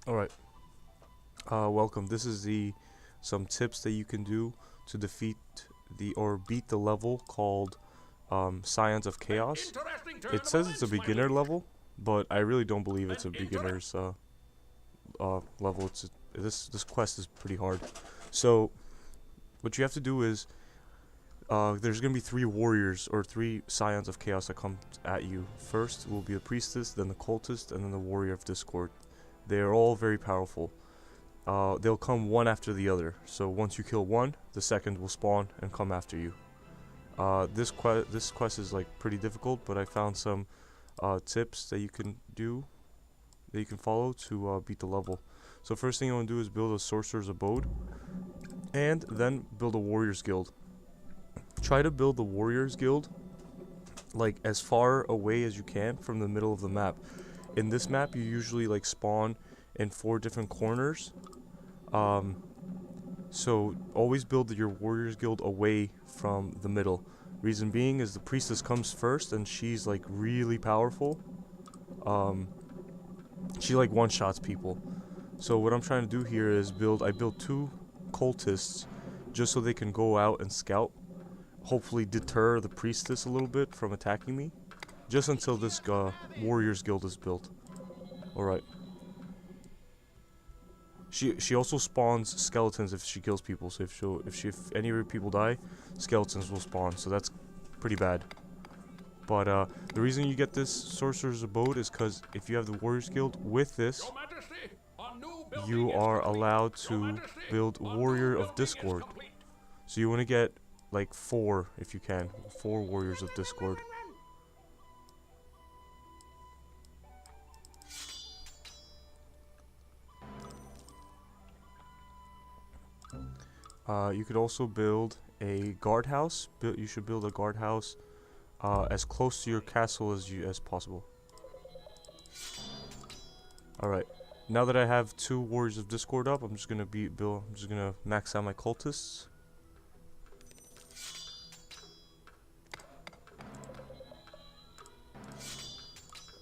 Alright, welcome. This is some tips that you can do to defeat or beat the level called Scions of Chaos. It says it's a beginner level, but I really don't believe it's a beginner's level. This quest is pretty hard. So what you have to do is there's gonna be three warriors or three Scions of Chaos that come at you. First will be the priestess, then the cultist, and then the warrior of discord. They are all very powerful. They'll come one after the other. So once you kill one, the second will spawn and come after you. This quest is like pretty difficult, but I found some tips that you can do, that you can follow to beat the level. So first thing you want to do is build a sorcerer's abode, and then build a warrior's guild. Try to build the warrior's guild like as far away as you can from the middle of the map. In this map, you usually like spawn in 4 different corners. So always build your warrior's guild away from the middle. Reason being is the priestess comes first, and she's like really powerful. She like one-shots people. So what I'm trying to do here is I built 2 cultists just so they can go out and scout. Hopefully deter the priestess a little bit from attacking me. Just until this warrior's guild is built. Alright. She also spawns skeletons if she kills people. So if any of her people die, skeletons will spawn. So that's pretty bad. But the reason you get this sorcerer's abode is because if you have the warrior's guild with this, you are allowed to build warrior of discord. So you want to get like 4 if you can. 4 warriors of discord. You could also build a guardhouse. You should build a guardhouse as close to your castle as possible. Alright, now that I have 2 warriors of discord up, I'm just gonna max out my cultists.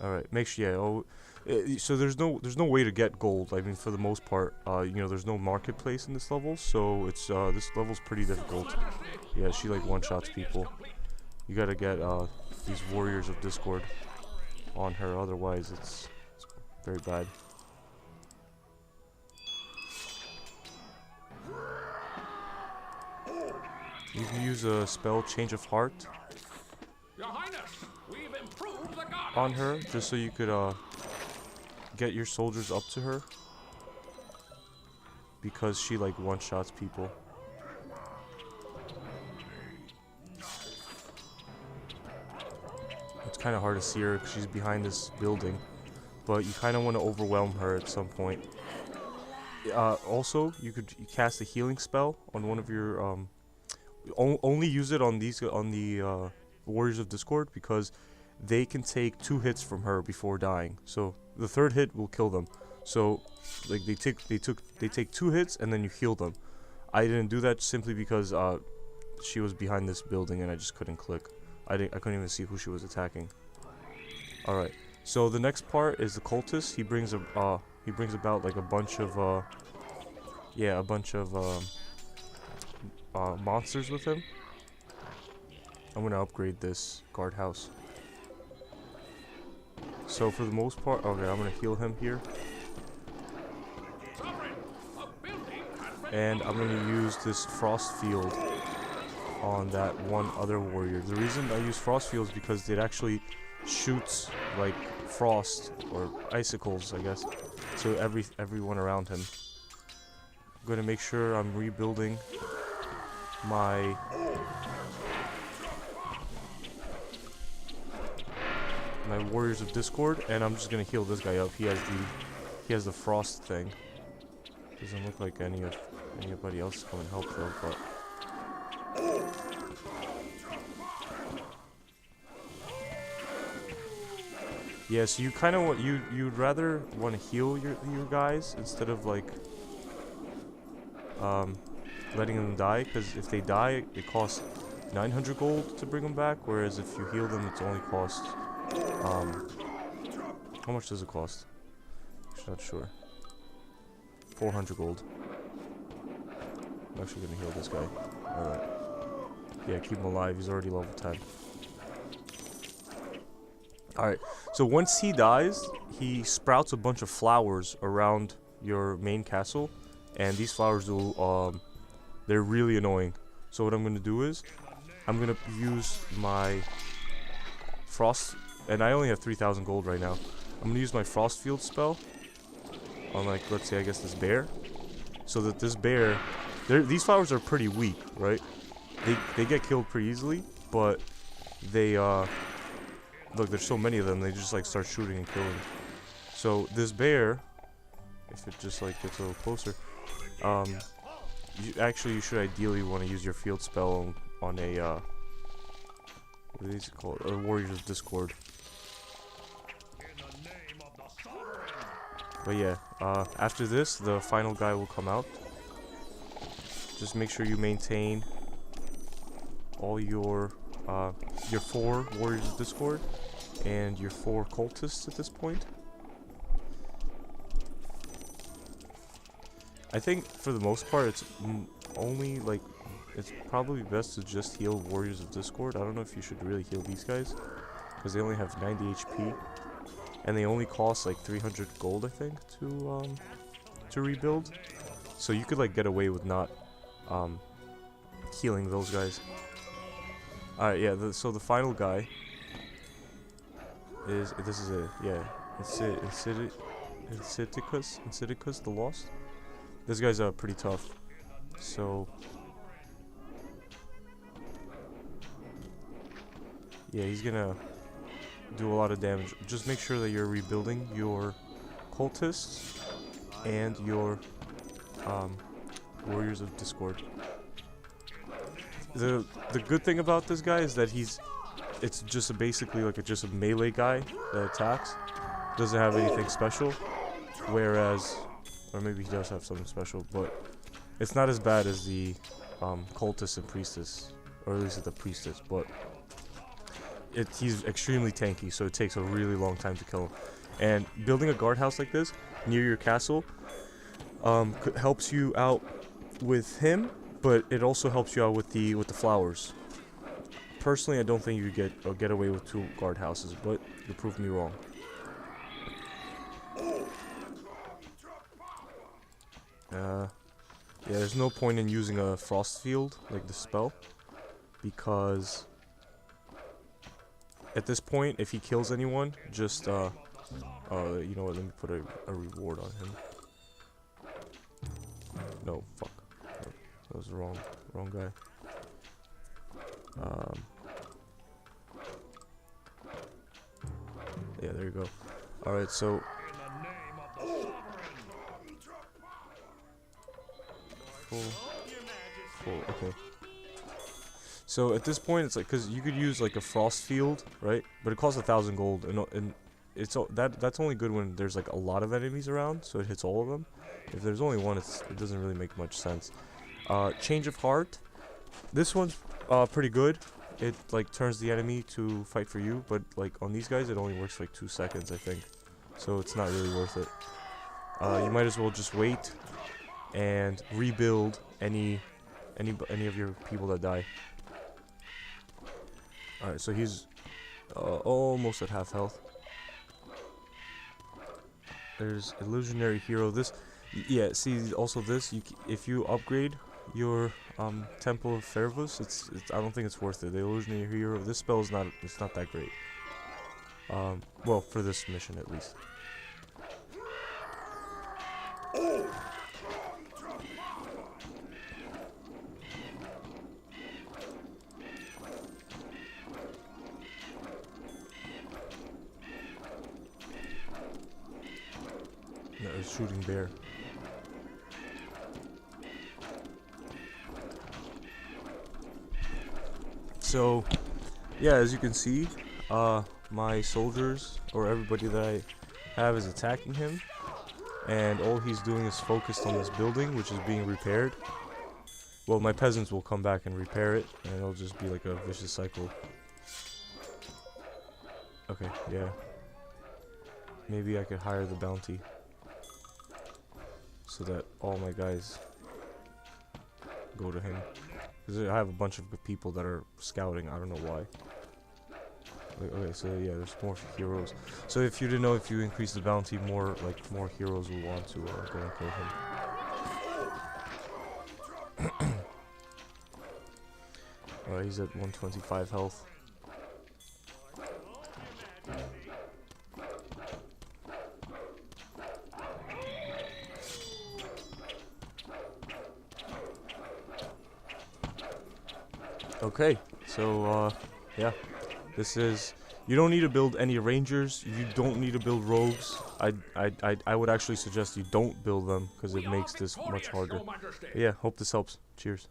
Alright, make sure, so there's no way to get gold. I mean, for the most part, there's no marketplace in this level, so it's this level's pretty difficult. Yeah, she like one-shots people. You gotta get these warriors of discord on her, otherwise it's very bad. You can use a spell, Change of Heart, on her, just so you could get your soldiers up to her, because she like one-shots people. It's kind of hard to see her because she's behind this building, but you kind of want to overwhelm her at some point. Also, you could cast a healing spell on one of your only use it on the warriors of discord, because they can take 2 hits from her before dying. So the 3rd hit will kill them. So like they take 2 hits and then you heal them. I didn't do that simply because she was behind this building and I just couldn't click. I couldn't even see who she was attacking. All right. So the next part is the cultist. He brings about like a bunch of monsters with him. I'm gonna upgrade this guardhouse. So for the most part, okay, I'm gonna heal him here. And I'm gonna use this frost field on that one other warrior. The reason I use frost field is because it actually shoots like frost or icicles, I guess, to everyone around him. I'm gonna make sure I'm rebuilding my warriors of discord, and I'm just gonna heal this guy up. He has the frost thing. Doesn't look like anybody else is coming to help though, but yeah, so you kind of want you'd rather want to heal your guys instead of like letting them die, because if they die, it costs 900 gold to bring them back, whereas if you heal them, it's only cost how much does it cost? I'm not sure. 400 gold. I'm actually gonna heal this guy. Alright. Yeah, keep him alive. He's already level 10. Alright, so once he dies, he sprouts a bunch of flowers around your main castle. And these flowers will, they're really annoying. So what I'm gonna do is, I'm gonna use my frost, and I only have 3,000 gold right now. I'm gonna use my frost field spell on, like, let's say, I guess this bear. So that this bear, these flowers are pretty weak, right? They get killed pretty easily, but they, look, there's so many of them, they just, like, start shooting and killing. So this bear, if it just, like, gets a little closer, you should ideally want to use your field spell on a, what is it called? A Warriors of Discord. But yeah, after this, the final guy will come out. Just make sure you maintain all your 4 Warriors of Discord and your 4 cultists at this point. I think for the most part, it's only like, it's probably best to just heal Warriors of Discord. I don't know if you should really heal these guys, because they only have 90 HP, and they only cost like 300 gold, I think, to rebuild. So you could like get away with not healing those guys. Alright, yeah. So the final guy is Insidicus the Lost. This guy's pretty tough. So yeah, he's gonna do a lot of damage. Just make sure that you're rebuilding your cultists and your Warriors of Discord. The good thing about this guy is that it's just basically like just a melee guy that attacks. Doesn't have anything special. Whereas, or maybe he does have something special, but it's not as bad as the cultist and priestess, or at least the priestess. But he's extremely tanky, so it takes a really long time to kill him. And building a guardhouse like this near your castle helps you out with him, but it also helps you out with the flowers. Personally, I don't think you get away with 2 guardhouses, but you proved me wrong. Yeah, there's no point in using a frost field like the spell, because at this point, if he kills anyone, just you know what? Let me put a reward on him. No, fuck. That was the wrong guy. Yeah, there you go. Alright, so full, okay. So at this point, it's like, because you could use like a frost field, right? But it costs 1,000 gold, and it's that's only good when there's like a lot of enemies around, so it hits all of them. If there's only one, it doesn't really make much sense. Change of Heart. This one's pretty good. It like turns the enemy to fight for you, but like on these guys, it only works for like 2 seconds, I think. So it's not really worth it. You might as well just wait and rebuild any of your people that die. Alright, so he's almost at half health. There's Illusionary Hero. This, yeah. See, also this. If you upgrade your Temple of Fervus, it's I don't think it's worth it. The Illusionary Hero. This spell is not. It's not that great. Well, for this mission at least. No, it's shooting bear. So, yeah, as you can see, my soldiers, or everybody that I have, is attacking him. And all he's doing is focused on this building, which is being repaired. Well, my peasants will come back and repair it, and it'll just be like a vicious cycle. Okay, yeah. Maybe I could hire the bounty. so that all my guys go to him. Because I have a bunch of people that are scouting. I don't know why. Okay, so yeah, there's more heroes. So if you didn't know, if you increase the bounty, more heroes will want to go and kill him. He's at 125 health. Okay, so yeah, this is. You don't need to build any rangers. You don't need to build rogues. I would actually suggest you don't build them because it makes this much harder. But yeah, hope this helps. Cheers.